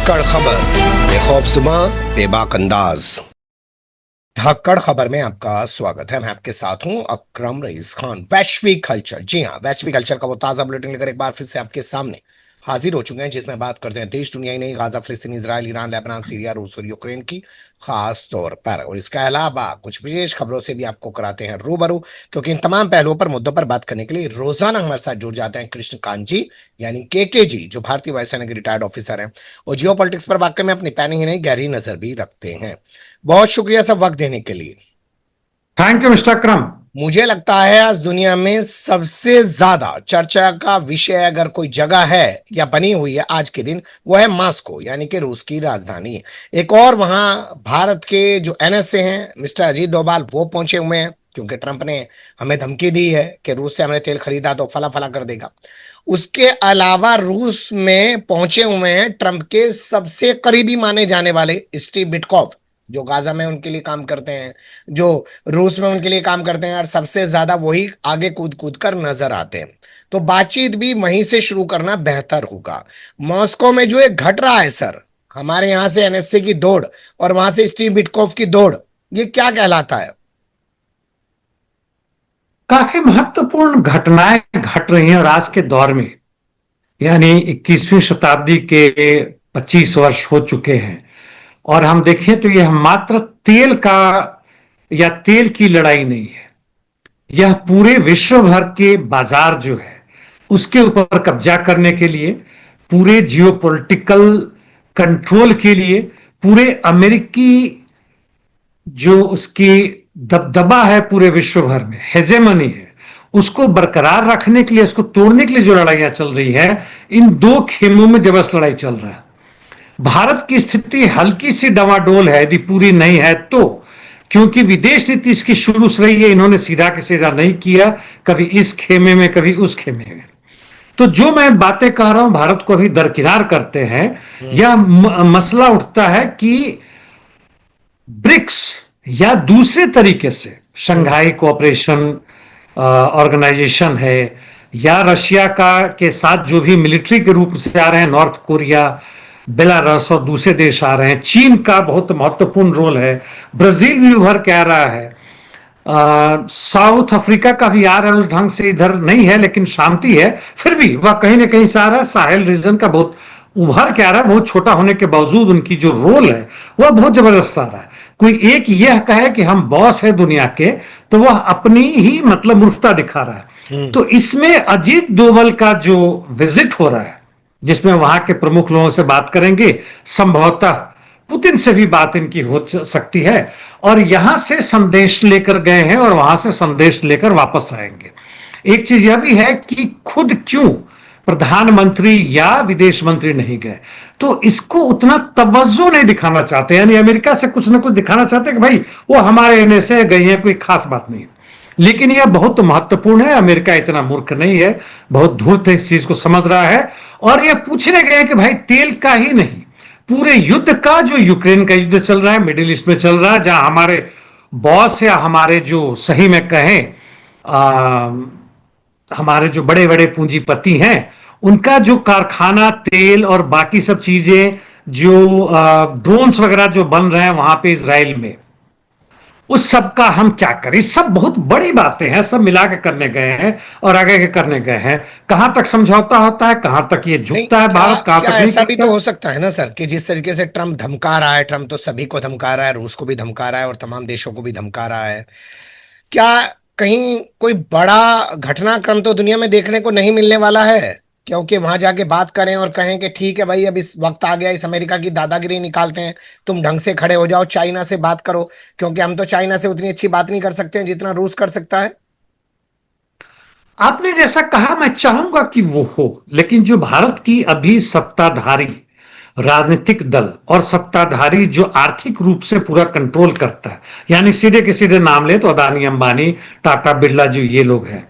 धक्कड़ खबर, बेखौफज़ुमा बेबाक अंदाज। धक्कड़ खबर में आपका स्वागत है। मैं आपके साथ हूं अकरम रईस खान। वैश्विक हलचल, जी हां, वैश्विक हलचल का वो ताजा बुलेटिन लेकर एक बार फिर से आपके सामने हाजिर हो चुके हैं, जिसमें बात करते हैं देश दुनिया ही नहीं, गाजा, फिलिस्तीन, इजराइल, ईरान, लेबनान, सीरिया, रूस और यूक्रेन की खास तौर पर। और इसके अलावा कुछ विशेष खबरों से भी आपको कराते हैं रूबरू, क्योंकि इन तमाम पहलुओं पर मुद्दों पर बात करने के लिए रोजाना हमारे साथ जुड़ जाते हैं कृष्णकांत जी, यानी के जी, जो भारतीय वायुसेना के रिटायर्ड ऑफिसर हैं और जियो पॉलिटिक्स पर वाकई में अपनी पैनी ही नहीं गहरी नजर भी रखते हैं। बहुत शुक्रिया सब वक्त देने के लिए। थैंक यू मिस्टर अकरम। मुझे लगता है आज दुनिया में सबसे ज्यादा चर्चा का विषय अगर कोई जगह है या बनी हुई है आज के दिन, वो है मॉस्को, यानी कि रूस की राजधानी। एक और वहां भारत के जो एनएसए हैं मिस्टर अजीत डोभाल, वो पहुंचे हुए हैं, क्योंकि ट्रंप ने हमें धमकी दी है कि रूस से हमने तेल खरीदा तो फला फला कर देगा। उसके अलावा रूस में पहुंचे हुए हैं ट्रंप के सबसे करीबी माने जाने वाले स्टीव बिटकॉफ, जो गाजा में उनके लिए काम करते हैं, जो रूस में उनके लिए काम करते हैं, और सबसे ज्यादा वही आगे कूद कूद कर नजर आते हैं। तो बातचीत भी वहीं से शुरू करना बेहतर होगा। मॉस्को में जो एक घट रहा है सर, हमारे यहां से एनएसए की दौड़ और वहां से स्टीव बिटकॉफ की दौड़, ये क्या कहलाता है? काफी महत्वपूर्ण घटनाएं घट रही हैं और आज के दौर में, यानी 21वीं शताब्दी के 25 वर्ष हो चुके हैं और हम देखें तो यह मात्र तेल का या तेल की लड़ाई नहीं है। यह पूरे विश्व भर के बाजार जो है उसके ऊपर कब्जा करने के लिए, पूरे जियोपॉलिटिकल कंट्रोल के लिए, पूरे अमेरिकी जो उसकी दबदबा है पूरे विश्व भर में, हेजेमनी है, उसको बरकरार रखने के लिए, उसको तोड़ने के लिए जो लड़ाइयां चल रही है, इन दो खेमों में जबरदस्त लड़ाई चल रहा है। भारत की स्थिति हल्की सी डवाडोल है, यदि पूरी नहीं है तो, क्योंकि विदेश नीति इसकी शुरू से रही है, इन्होंने सीधा के सीधा नहीं किया, कभी इस खेमे में कभी उस खेमे में। तो जो मैं बातें कह रहा हूं भारत को अभी दरकिनार करते हैं, यह मसला उठता है कि ब्रिक्स या दूसरे तरीके से शंघाई कोऑपरेशन ऑर्गेनाइजेशन है, या रशिया का के साथ जो भी मिलिट्री के रूप से आ रहे हैं, नॉर्थ कोरिया, बेलारस और दूसरे देश आ रहे हैं, चीन का बहुत महत्वपूर्ण रोल है, ब्राजील भी उभर के आ रहा है, साउथ अफ्रीका का भी आ रहा है, उस ढंग से इधर नहीं है लेकिन शांति है, फिर भी वह कहीं ना कहीं से आ रहा है। साहेल रीजन का बहुत उभर के आ रहा है, बहुत छोटा होने के बावजूद उनकी जो रोल है वह बहुत जबरदस्त आ रहा है। कोई एक यह कहे कि हम बॉस है दुनिया के, तो वह अपनी ही मतलब मूर्खता दिखा रहा है। तो इसमें अजीत डोभाल का जो विजिट हो रहा है, जिसमें वहां के प्रमुख लोगों से बात करेंगे, संभवतः पुतिन से भी बात इनकी हो सकती है, और यहां से संदेश लेकर गए हैं और वहां से संदेश लेकर वापस आएंगे। एक चीज यह भी है कि खुद क्यों प्रधानमंत्री या विदेश मंत्री नहीं गए, तो इसको उतना तवज्जो नहीं दिखाना चाहते, यानी अमेरिका से कुछ ना कुछ दिखाना चाहते हैं कि भाई वो हमारे एनएसए गई है, कोई खास बात नहीं। लेकिन यह बहुत महत्वपूर्ण है, अमेरिका इतना मूर्ख नहीं है, बहुत धूर्त इस चीज को समझ रहा है, और यह पूछने गए कि भाई तेल का ही नहीं, पूरे युद्ध का, जो यूक्रेन का युद्ध चल रहा है, मिडिल ईस्ट में चल रहा है, जहां हमारे बॉस या हमारे जो सही में कहें हमारे जो बड़े बड़े पूंजीपति हैं, उनका जो कारखाना, तेल और बाकी सब चीजें, जो ड्रोन्स वगैरह जो बन रहे हैं वहां पे इजराइल में, उस सब का हम क्या करें? सब बहुत बड़ी बातें हैं, सब मिला के करने गए हैं और आगे के करने गए हैं। कहां तक समझौता होता है, कहां तक ये झुकता है भारत, कहां तक नहीं ऐसा भी झुकता। तो हो सकता है ना सर, कि जिस तरीके से ट्रम्प धमका रहा है, ट्रम्प तो सभी को धमका रहा है, रूस को भी धमका रहा है और तमाम देशों को भी धमका रहा है, क्या कहीं कोई बड़ा घटनाक्रम तो दुनिया में देखने को नहीं मिलने वाला है? क्योंकि वहां जाके बात करें और कहें कि ठीक है भाई, अब इस वक्त आ गया, इस अमेरिका की दादागिरी निकालते हैं, तुम ढंग से खड़े हो जाओ, चाइना से बात करो, क्योंकि हम तो चाइना से उतनी अच्छी बात नहीं कर सकते हैं जितना रूस कर सकता है। आपने जैसा कहा, मैं चाहूंगा कि वो हो, लेकिन जो भारत की अभी सत्ताधारी राजनीतिक दल और सत्ताधारी जो आर्थिक रूप से पूरा कंट्रोल करता है, यानी सीधे के सीधे नाम ले तो अदानी, अंबानी, टाटा, बिरला, जो ये लोग हैं,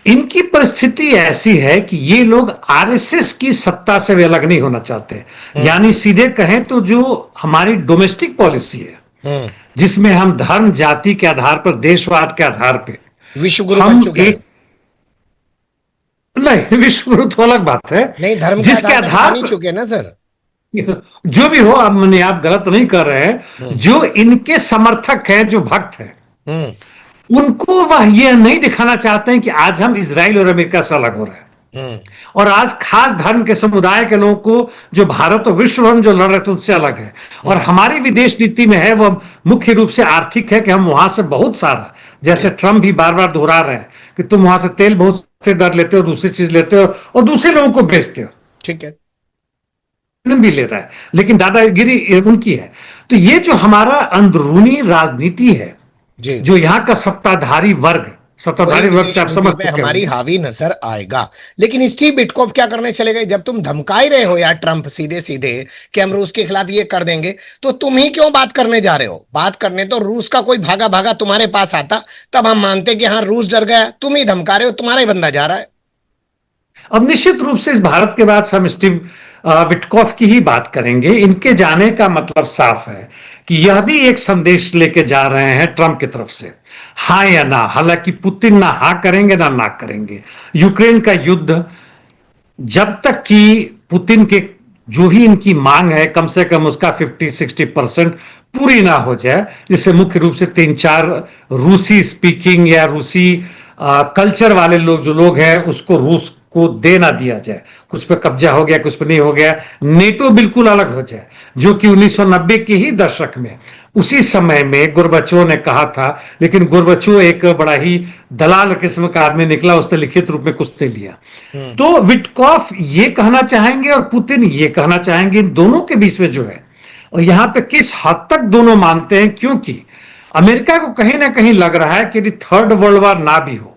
इनकी परिस्थिति ऐसी है कि ये लोग आरएसएस की सत्ता से भी अलग नहीं होना चाहते। यानी सीधे कहें तो जो हमारी डोमेस्टिक पॉलिसी है, जिसमें हम धर्म जाति के आधार पर, देशवाद के आधार पर विश्व गुरु बन हम चुके हैं। नहीं, विश्व गुरु तो अलग बात है, नहीं, धर्म के जिसके आधार पर तो बन आधार ही पर, चुके हैं ना सर। जो भी हो, अब मैंने आप गलत नहीं कर रहे हैं, हम्म। जो इनके समर्थक हैं, जो भक्त हैं, हम्म। उनको वह यह नहीं दिखाना चाहते हैं कि आज हम इसराइल और अमेरिका से अलग हो रहे हैं। हम्म। और आज खास धर्म के समुदाय के लोगों को, जो भारत और विश्व भर में जो लड़ रहे थे, उससे अलग है। और हम्म। हमारी विदेश नीति में है, वह मुख्य रूप से आर्थिक है, कि हम वहां से बहुत सारा, जैसे ठीक। ट्रम्प भी बार बार दोहरा रहे हैं कि तुम वहां से तेल बहुत से दर लेते हो, दूसरी चीज लेते हो और दूसरे लोगों को बेचते हो, ठीक है। भी ले रहा है, लेकिन दादागिरी उनकी है। तो ये जो हमारा अंदरूनी राजनीति है, जी। जो यहाँ का वही सत्ताधारी वर्ग से विदेश आप नीति समझ पे चुके हमारी होंगे। हावी नजर आएगा। लेकिन स्टीव बिटकॉफ क्या करने चले गए? जब तुम धमका ही रहे हो यार ट्रंप सीधे सीधे कि हम रूस के खिलाफ ये कर देंगे, तो तुम ही क्यों बात करने जा रहे हो? बात करने तो रूस का कोई भागा भागा तुम्हारे पास आता, तब हम मानते कि हाँ रूस डर गया। तुम ही धमका रहे हो, तुम्हारा ही बंदा जा रहा है। अब निश्चित रूप से इस भारत के बाद हम स्टीव विटकॉफ की ही बात करेंगे। इनके जाने का मतलब साफ है कि यह भी एक संदेश लेके जा रहे हैं ट्रंप की तरफ से, हाँ या ना। हालांकि पुतिन ना हाँ करेंगे ना करेंगे। यूक्रेन का युद्ध, जब तक कि पुतिन के जो ही इनकी मांग है, कम से कम उसका 50-60% पूरी ना हो जाए, जिससे मुख्य रूप से 3-4 रूसी स्पीकिंग या रूसी कल्चर वाले लोग, जो लोग हैं, उसको रूस को दे ना दिया जाए। कुछ पे कब्जा हो गया, कुछ पे नहीं हो गया, नेटो बिल्कुल अलग हो जाए, जो कि 1990 के ही दशक में, उसी समय में गोर्बाचोव ने कहा था। लेकिन गोर्बाचोव एक बड़ा ही दलाल किस्म का आदमी निकला, उसने लिखित रूप में कुछ नहीं लिया। हम्म। तो विटकॉफ ये कहना चाहेंगे और पुतिन ये कहना चाहेंगे, इन दोनों के बीच में जो है, और यहां पे किस हद तक दोनों मानते हैं, क्योंकि अमेरिका को कहीं ना कहीं लग रहा है कि यदि थर्ड वर्ल्ड वॉर ना भी हो,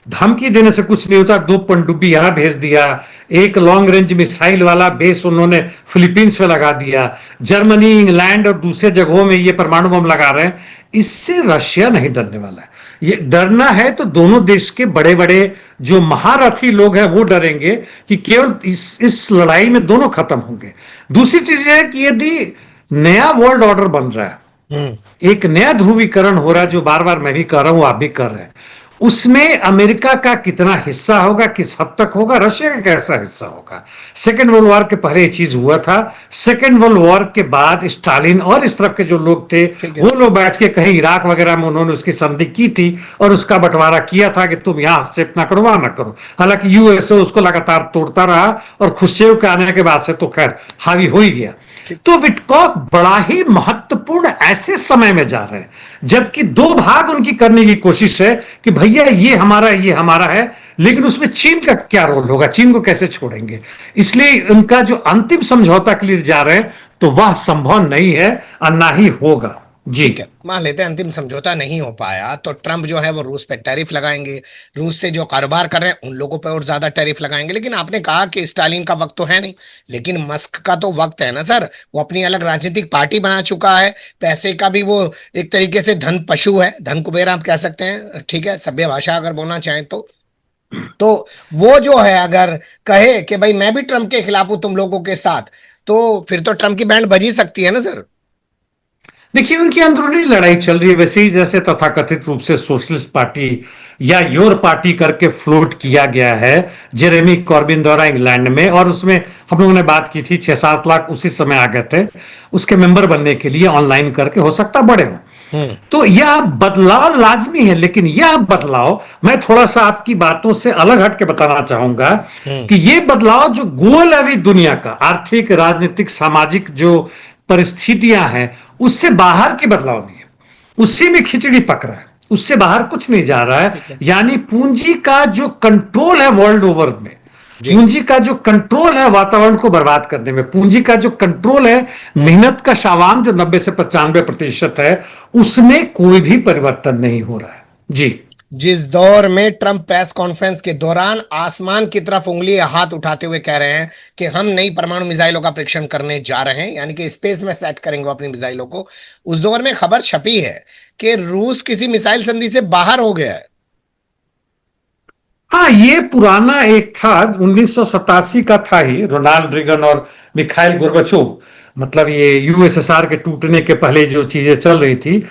धमकी देने से कुछ नहीं होता। 2 पनडुब्बी यहां भेज दिया, एक लॉन्ग रेंज मिसाइल वाला बेस उन्होंने फिलीपींस में लगा दिया, जर्मनी, इंग्लैंड और दूसरे जगहों में ये परमाणु बम लगा रहे हैं। इससे रशिया नहीं डरने वाला है। ये डरना है तो दोनों देश के बड़े बड़े जो महारथी लोग हैं, वो डरेंगे कि केवल इस लड़ाई में दोनों खत्म होंगे। दूसरी चीज है कि यदि नया वर्ल्ड ऑर्डर बन रहा है, हम्म। एक नया ध्रुवीकरण हो रहा है, जो बार बार मैं भी कर रहा हूं, आप भी कर रहे हैं, उसमें अमेरिका का कितना हिस्सा होगा, किस हद तक होगा, रशिया का कैसा हिस्सा होगा। सेकेंड वर्ल्ड वॉर के पहले ये चीज हुआ था। सेकेंड वर्ल्ड वॉर के बाद स्टालिन और इस तरफ के जो लोग थे, ठीक है। वो लोग बैठ के कहीं इराक वगैरह में उन्होंने उसकी संधि की थी और उसका बंटवारा किया था कि तुम यहां हस्तक्षेप ना करो, वहां ना करो। हालांकि यूएसए उसको लगातार तोड़ता रहा और खुश्चेव के आने के बाद से तो खैर हावी हो ही गया। ठीक। तो विटकॉफ बड़ा ही महत्वपूर्ण ऐसे समय में जा रहे हैं, जबकि दो भाग उनकी करने की कोशिश है कि भैया ये हमारा है, लेकिन उसमें चीन का क्या रोल होगा, चीन को कैसे छोड़ेंगे। इसलिए उनका जो अंतिम समझौता के लिए जा रहे हैं, तो वह संभव नहीं है और ना ही होगा। जी। ठीक है, मान लेते हैं अंतिम समझौता नहीं हो पाया, तो ट्रंप जो है वो रूस पे टैरिफ लगाएंगे। रूस से जो कारोबार कर रहे हैं उन लोगों पे और ज्यादा टैरिफ लगाएंगे। लेकिन आपने कहा कि स्टालिन का वक्त तो है नहीं, लेकिन मस्क का तो वक्त है ना सर। वो अपनी अलग राजनीतिक पार्टी बना चुका है। पैसे का भी वो एक तरीके से धन पशु है, धन कुबेर आप कह सकते हैं, ठीक है, सभ्य भाषा अगर बोलना चाहें तो वो जो है अगर कहे कि भाई मैं भी ट्रंप के खिलाफ हूं तुम लोगों के साथ, तो फिर तो ट्रंप की बैंड बज ही सकती है ना सर। देखिए, उनकी अंदरूनी लड़ाई चल रही है। वैसे ही जैसे तथाकथित रूप से सोशलिस्ट पार्टी या योर पार्टी करके फ्लोट किया गया है जेरेमी कॉर्बिन द्वारा इंग्लैंड में, और उसमें हम लोगों ने बात की थी 6-7 लाख उसी समय आ गए थे उसके मेंबर बनने के लिए, ऑनलाइन करके, हो सकता बड़े हो। हम्म। तो यह बदलाव लाजमी है, लेकिन यह बदलाव मैं थोड़ा सा आपकी बातों से अलग हट के बताना चाहूंगा हम्म। कि यह बदलाव जो गोल है अभी दुनिया का, आर्थिक, राजनीतिक, सामाजिक जो परिस्थितियां हैं, उससे बाहर की बदलाव नहीं है। उसी में खिचड़ी पक रहा है, उससे बाहर कुछ नहीं जा रहा है। ठीक है। यानी पूंजी का जो कंट्रोल है वर्ल्ड ओवर में, जी। पूंजी का जो कंट्रोल है वातावरण को बर्बाद करने में, पूंजी का जो कंट्रोल है, मेहनत का शावाम जो 90 से 95% है, उसमें कोई भी परिवर्तन नहीं हो रहा है। जी। जिस दौर में ट्रंप प्रेस कॉन्फ्रेंस के दौरान आसमान की तरफ उंगली हाथ उठाते हुए कह रहे हैं कि हम नई परमाणु मिसाइलों का परीक्षण करने जा रहे हैं, यानी कि स्पेस में सेट करेंगे अपनी मिसाइलों को, उस दौर में खबर छपी है कि रूस किसी मिसाइल संधि से बाहर हो गया है। हाँ, ये पुराना एक था, 1987 का था ही, रोनाल्ड रीगन और मिखाइल गोर्बाचोव, मतलब ये यूएसएसआर के टूटने के पहले जो चीजें चल रही थी।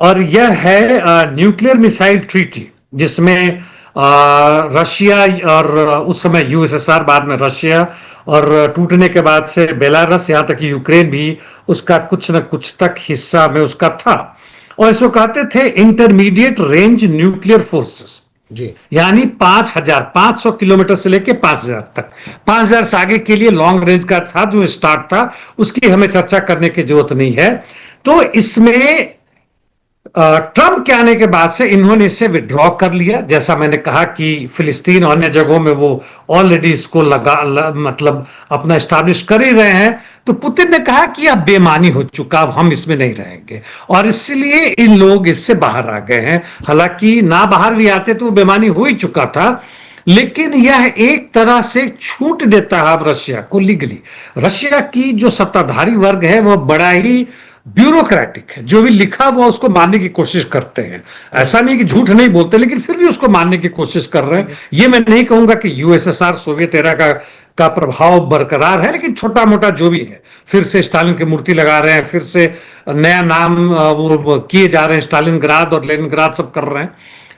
और यह है न्यूक्लियर मिसाइल ट्रीटी, जिसमें रशिया और उस समय यूएसएसआर, बाद में रशिया, और टूटने के बाद से बेलारस, यहां तक यूक्रेन भी उसका कुछ न कुछ तक हिस्सा में उसका था। और इसको कहते थे इंटरमीडिएट रेंज न्यूक्लियर फोर्सेस, जी। यानी 5,500 किलोमीटर से लेकर 5,000 तक। 5,000 से आगे के लिए लॉन्ग रेंज का था जो स्टार्ट था, उसकी हमें चर्चा करने की जरूरत नहीं है। तो इसमें ट्रंप के आने के बाद से इन्होंने इसे विड्रॉ कर लिया। जैसा मैंने कहा कि फिलिस्तीन और अन्य जगहों में वो ऑलरेडी इसको मतलब अपना स्टैब्लिश कर ही रहे हैं। तो पुतिन ने कहा कि अब बेमानी हो चुका, अब हम इसमें नहीं रहेंगे, और इसलिए इन लोग इससे बाहर आ गए हैं। हालांकि ना बाहर भी आते तो बेमानी हो ही चुका था, लेकिन यह एक तरह से छूट देता है अब रशिया को लीगली। रशिया की जो सत्ताधारी वर्ग है वह बड़ा ही ब्यूरोक्रेटिक है, जो भी लिखा वो उसको मानने की कोशिश करते हैं। ऐसा नहीं कि झूठ नहीं बोलते, लेकिन फिर भी उसको मानने की कोशिश कर रहे हैं। ये मैं नहीं कहूंगा कि यूएसएसआर, सोवियत एरा का प्रभाव बरकरार है, लेकिन छोटा मोटा जो भी है, फिर से स्टालिन की मूर्ति लगा रहे हैं, फिर से नया नाम वो किए जा रहे हैं, स्टालिनग्राद और लेनिनग्राद सब कर रहे हैं।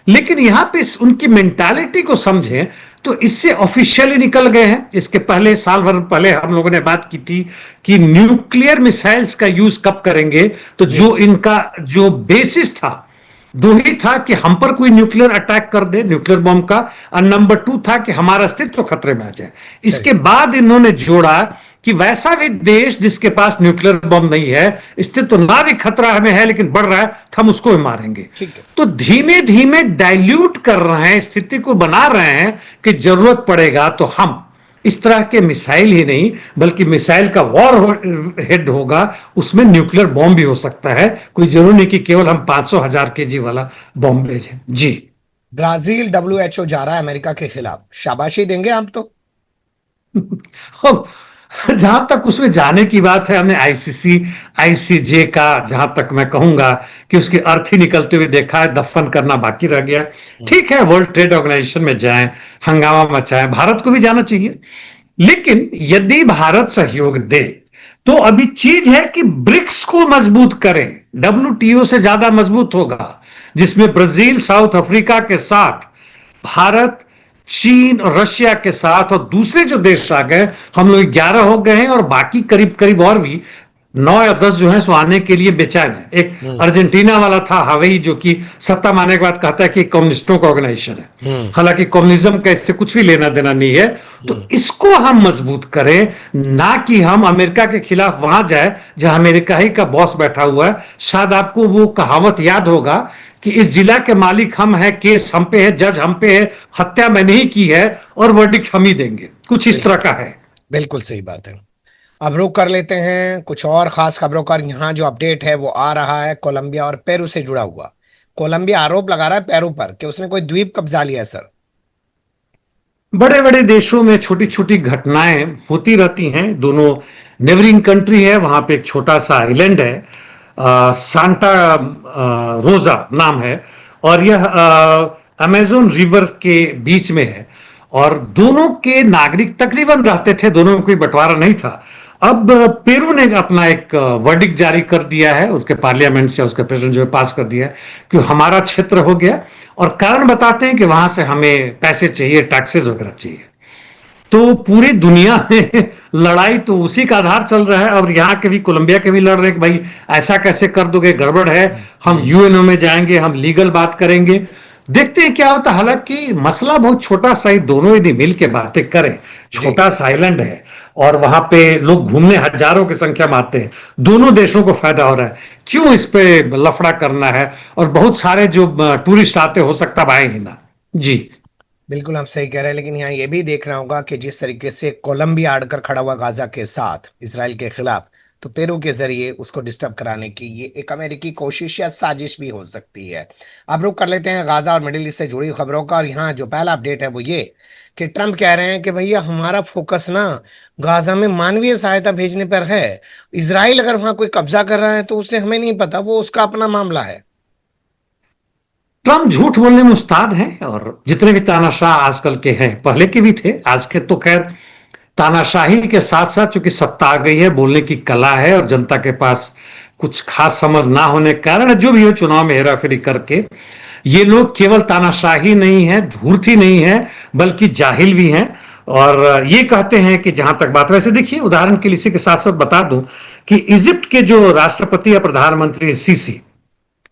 लेकिन यहां पे उनकी मेंटालिटी को समझें तो इससे ऑफिशियली निकल गए हैं। इसके पहले, साल भर पहले हम लोगों ने बात की थी कि न्यूक्लियर मिसाइल्स का यूज कब करेंगे। तो जो इनका जो बेसिस था, दो ही था कि हम पर कोई न्यूक्लियर अटैक कर दे, न्यूक्लियर बॉम्ब का, और नंबर 2 था कि हमारा अस्तित्व खतरे में आ जाए। इसके बाद इन्होंने जोड़ा कि वैसा भी देश जिसके पास न्यूक्लियर बॉम्ब नहीं है, अस्तित्व ना भी खतरा हमें है लेकिन बढ़ रहा है, तो हम उसको भी मारेंगे। तो धीमे धीमे डाइल्यूट कर रहे हैं, स्थिति को बना रहे हैं कि जरूरत पड़ेगा तो हम इस तरह के मिसाइल ही नहीं, बल्कि मिसाइल का वॉर हेड होगा, उसमें न्यूक्लियर बॉम्ब भी हो सकता है। कोई जरूरी नहीं कि केवल हम 500,000 केजी वाला बॉम्ब भेजें। जी। ब्राजील डब्ल्यूएचओ जा रहा है अमेरिका के खिलाफ, शाबाशी देंगे आप तो? अब जहां तक उसमें जाने की बात है, हमने आईसीसी, आईसीजे का, जहां तक मैं कहूंगा कि उसकी अर्थ ही निकलते हुए देखा है, दफन करना बाकी रह गया। ठीक है, वर्ल्ड ट्रेड ऑर्गेनाइजेशन में जाएं, हंगामा मचाएं, भारत को भी जाना चाहिए। लेकिन यदि भारत सहयोग दे तो अभी चीज है कि ब्रिक्स को मजबूत करें, डब्ल्यूटीओ से ज्यादा मजबूत होगा, जिसमें ब्राजील, साउथ अफ्रीका के साथ भारत, चीन और रशिया के साथ और दूसरे जो देश आ गए, हम लोग 11 हो गए हैं, और बाकी करीब करीब और भी 9 या 10 जो है सो आने के लिए बेचैन है। एक अर्जेंटीना वाला था हवाई, जो कि सत्ता माने के बाद कहता है कि कम्युनिस्टों का ऑर्गेनाइजेशन है, हालांकि कम्युनिज्म का इससे कुछ भी लेना देना नहीं है। तो इसको हम मजबूत करें, ना कि हम अमेरिका के खिलाफ वहां जाए जहां अमेरिका ही का बॉस बैठा हुआ है। शायद आपको वो कहावत याद होगा कि इस जिला के मालिक हम हैं, केस हम पे है, जज हम पे है, हत्या मैंने ही की है और वर्डिक्ट हम ही देंगे, कुछ इस तरह का है। बिल्कुल सही बात है। अब रुक कर लेते हैं कुछ और खास खबरों का। यहाँ जो अपडेट है वो आ रहा है कोलंबिया और पेरू से जुड़ा हुआ। कोलंबिया आरोप लगा रहा है पेरू पर कि उसने कोई द्वीप कब्जा लिया है। सर, बड़े बड़े देशों में छोटी छोटी घटनाएं होती रहती हैं। दोनों नेबरिंग कंट्री है, वहां पे एक छोटा सा आइलैंड है, सांता रोजा नाम है, और यह अमेजोन रिवर के बीच में है। और दोनों के नागरिक तकरीबन रहते थे, दोनों में कोई बंटवारा नहीं था। अब पेरू ने अपना एक वर्डिक्ट जारी कर दिया है, उसके पार्लियामेंट से, उसके प्रेसिडेंट जो पास कर दिया है कि हमारा क्षेत्र हो गया, और कारण बताते हैं कि वहां से हमें पैसे चाहिए, टैक्सेस वगैरह चाहिए। तो पूरी दुनिया में लड़ाई तो उसी का आधार चल रहा है, और यहाँ के भी, कोलंबिया के भी लड़ रहे हैं कि भाई ऐसा कैसे कर दोगे, गड़बड़ है, हम यूएनओ में जाएंगे, हम लीगल बात करेंगे, देखते हैं क्या होता है। हालांकि मसला बहुत छोटा सा ही, दोनों यदि मिल के बातें करें, छोटा सा आइलैंड है और वहां पे लोग घूमने हजारों की संख्या में आते हैं, दोनों देशों को फायदा हो रहा है, क्यों इस पे लफड़ा करना है। और बहुत सारे जो टूरिस्ट आते, हो सकता है आए ही ना। जी बिल्कुल आप सही कह रहे हैं। लेकिन यहाँ ये भी देखना होगा कि जिस तरीके से कोलंबिया अड़कर खड़ा हुआ गाजा के साथ इसराइल के खिलाफ, तो पेरू के जरिए उसको डिस्टर्ब कराने की ये एक अमेरिकी कोशिश या साजिश भी हो सकती है। अब रुक कर लेते हैं गाजा और मिडिल ईस्ट से जुड़ी खबरों का। और यहाँ जो पहला अपडेट है वो ये कि ट्रंप कह रहे हैं कि भैया हमारा फोकस ना गाजा में मानवीय सहायता भेजने पर है। इसराइल अगर वहां कोई कब्जा कर रहा है तो उससे हमें नहीं पता, वो उसका अपना मामला है। ट्रम्प झूठ बोलने में उस्ताद हैं, और जितने भी तानाशाह आजकल के हैं, पहले के भी थे, आज के तो खैर, तानाशाही के साथ साथ चूंकि सत्ता आ गई है, बोलने की कला है, और जनता के पास कुछ खास समझ ना होने के कारण जो भी हो, चुनाव में हेराफेरी करके ये लोग केवल तानाशाही नहीं है, धूर्त ही नहीं है, बल्कि जाहिल भी हैं। और ये कहते हैं कि जहां तक बात, वैसे देखिए उदाहरण के लिए इसी के साथ साथ बता दूं कि इजिप्ट के जो राष्ट्रपति या प्रधानमंत्री सीसी,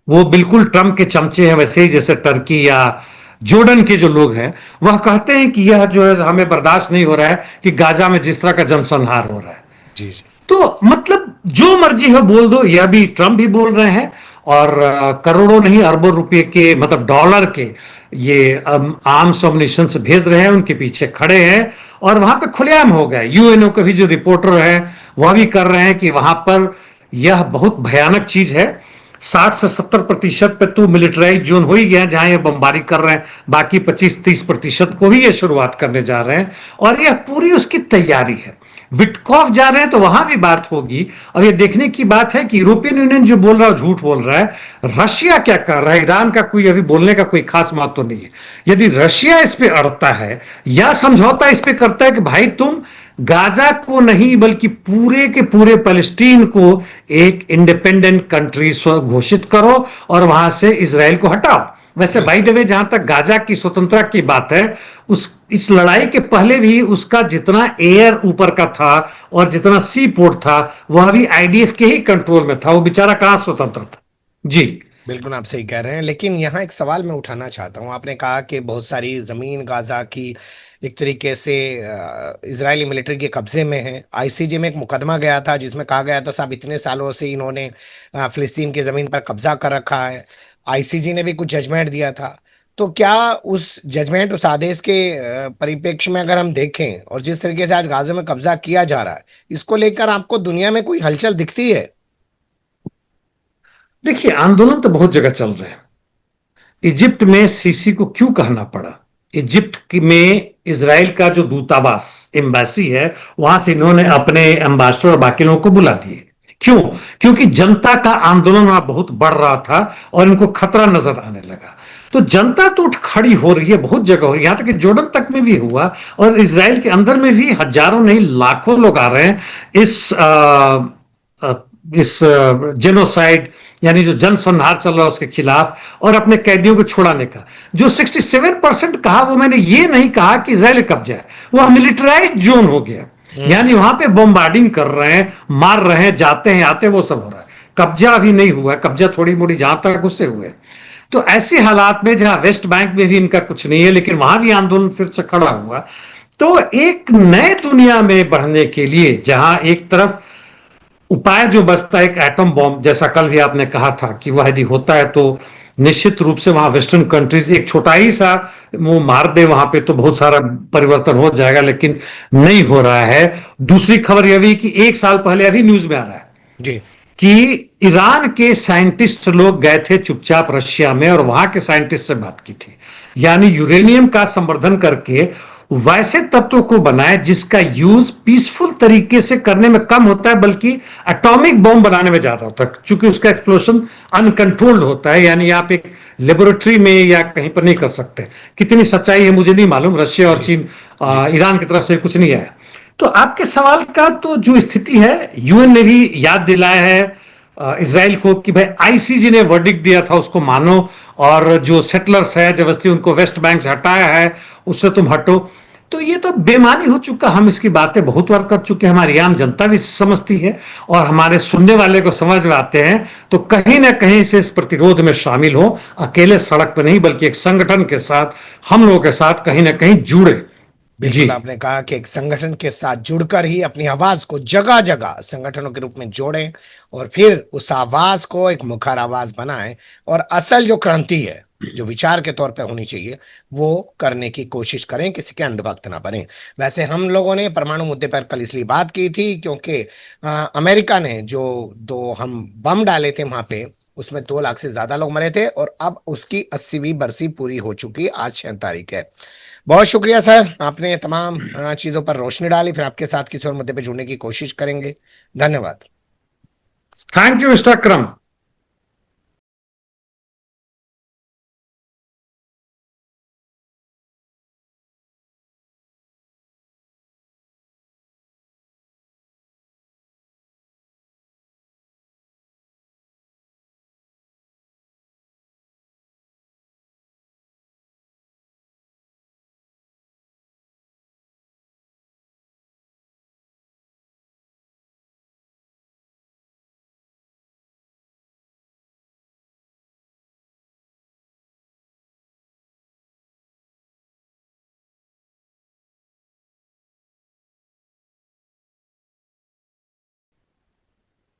वो बिल्कुल ट्रंप के चमचे हैं, वैसे ही जैसे टर्की या जोर्डन के जो लोग हैं, वह कहते हैं कि यह जो है हमें बर्दाश्त नहीं हो रहा है कि गाजा में जिस तरह का जनसंहार हो रहा है। जी जी। तो मतलब जो मर्जी है बोल दो, यह भी ट्रंप भी बोल रहे हैं। और करोड़ों नहीं अरबों रुपए के, मतलब डॉलर के ये आर्म्स अम्युनिशन से भेज रहे हैं, उनके पीछे खड़े हैं। और वहां पे खुलेआम हो गए, यूएनओ के भी जो रिपोर्टर है वह भी कर रहे हैं कि वहां पर यह बहुत भयानक चीज है। 60 से 70% पे तो मिलिटराइज जोन हो ही गया जहां ये बमबारी कर रहे हैं, बाकी 25-30% को भी ये शुरुआत करने जा रहे हैं। और यह पूरी उसकी तैयारी है। विटकॉफ जा रहे हैं तो वहां भी बात होगी। और ये देखने की बात है कि यूरोपियन यूनियन जो बोल रहा है झूठ बोल रहा है, रशिया क्या कर रहा है, ईरान का कोई अभी बोलने का कोई खास बात तो नहीं है। यदि रशिया इस पे अड़ता है या समझौता इस पे करता है कि भाई तुम गाजा को नहीं बल्कि पूरे के पूरे पैलेस्टीन को एक इंडिपेंडेंट कंट्री घोषित करो और वहां से इसराइल को हटाओ। वैसे बाय द वे जहां तक गाजा की स्वतंत्रता की बात है, उस इस लड़ाई के पहले भी उसका जितना एयर ऊपर का था और जितना सी पोर्ट था वह भी आईडीएफ के ही कंट्रोल में था। वो बेचारा कहां स्वतंत्र था। जी। बिल्कुल आप सही कह रहे हैं, लेकिन यहाँ एक सवाल मैं उठाना चाहता हूँ। आपने कहा कि बहुत सारी जमीन गाजा की एक तरीके से इजरायली मिलिट्री के कब्जे में है। आईसीजे में एक मुकदमा गया था जिसमें कहा गया था साहब इतने सालों से इन्होंने फिलिस्तीन की जमीन पर कब्जा कर रखा है। आईसीजे ने भी कुछ जजमेंट दिया था। तो क्या उस जजमेंट, उस आदेश के परिप्रेक्ष्य में अगर हम देखें और जिस तरीके से आज गाजा में कब्जा किया जा रहा है, इसको लेकर आपको दुनिया में कोई हलचल दिखती है? देखिए आंदोलन तो बहुत जगह चल रहे हैं। इजिप्ट में सीसी को क्यों कहना पड़ा? इजिप्ट में इसराइल का जो दूतावास एम्बेसी है, वहां से इन्होंने अपने एम्बेसडर और बाकी लोगों को बुला लिए। क्यों? क्योंकि जनता का आंदोलन वहां बहुत बढ़ रहा था और इनको खतरा नजर आने लगा। तो जनता तो उठ खड़ी हो रही है, बहुत जगह हो रही है, यहां तक कि जॉर्डन तक में भी हुआ। और इसराइल के अंदर में भी हजारों नहीं लाखों लोग आ रहे हैं इस जेनोसाइड यानी जो जनसंहार चल रहा है उसके खिलाफ, और अपने कैदियों को छुड़ाने का। जो 67% कहा, वो मैंने ये नहीं कहा कि इजराइल कब्जा है, वह मिलिटराइज जोन हो गया। यानी वहां पे बॉम्बार्डिंग कर रहे हैं, मार रहे हैं, जाते हैं आते हैं, वो सब हो रहा है। कब्जा अभी नहीं हुआ, कब्जा थोड़ी मोड़ी जहां तक उससे हुए। तो ऐसे हालात में जहां वेस्ट बैंक में भी इनका कुछ नहीं है, लेकिन वहां भी आंदोलन फिर से खड़ा हुआ। तो एक नए दुनिया में बढ़ने के लिए जहां एक तरफ उपाय जो बचता है एक एटम बॉम्ब, जैसा कल भी आपने कहा था कि वह यदि होता है तो निश्चित रूप से वहां वेस्टर्न कंट्रीज एक छोटा ही सा वो मार दे वहां पे तो बहुत सारा परिवर्तन हो जाएगा, लेकिन नहीं हो रहा है। दूसरी खबर यह भी कि एक साल पहले अभी न्यूज में आ रहा है जी। कि ईरान के साइंटिस्ट लोग गए थे चुपचाप रशिया में और वहां के साइंटिस्ट से बात की थी। यानी यूरेनियम का संवर्धन करके वैसे तत्वों को बनाए जिसका यूज पीसफुल तरीके से करने में कम होता है, बल्कि एटॉमिक बॉम्ब बनाने में ज्यादा होता है, क्योंकि उसका एक्सप्लोशन अनकंट्रोल्ड होता है। यानी आप एक लेबोरेटरी में या कहीं पर नहीं कर सकते। कितनी सच्चाई है मुझे नहीं मालूम, रशिया और जी चीन जी। ईरान की तरफ से कुछ नहीं आया। तो आपके सवाल का तो जो स्थिति है, यूएन ने भी याद दिलाया है इसराइल को कि भाई आईसीजे ने वर्डिक्ट दिया था उसको मानो, और जो सेटलर्स है जबरदस्ती उनको वेस्ट बैंक से हटाया है, उससे तुम हटो। तो ये तो बेमानी हो चुका। हम इसकी बातें बहुत बार कर चुके हैं, हमारी आम जनता भी समझती है और हमारे सुनने वाले को समझ में आते हैं। तो कहीं ना कहीं से इस प्रतिरोध में शामिल हो, अकेले सड़क पर नहीं बल्कि एक संगठन के साथ, हम लोगों के साथ कहीं ना कहीं जुड़े। जी। बिल्कुल आपने कहा कि एक संगठन के साथ जुड़कर ही अपनी आवाज को जगह जगह संगठनों के रूप में जोड़ें और फिर उस आवाज को एक मुखर आवाज बनाएं और असल जो क्रांति है, जो विचार के तौर पे होनी चाहिए, वो करने की कोशिश करें, किसी के अंधभक्त ना बने। वैसे हम लोगों ने परमाणु मुद्दे पर कल इसलिए बात की थी क्योंकि अमेरिका ने जो 2 हम बम डाले थे वहां पे, उसमें 2 लाख से ज्यादा लोग मरे थे और अब उसकी 80वीं बरसी पूरी हो चुकी, आज 6 तारीख है। बहुत शुक्रिया सर, आपने तमाम चीजों पर रोशनी डाली। फिर आपके साथ किसी और मुद्दे पे जुड़ने की कोशिश करेंगे। धन्यवाद। Thank you mister Akram.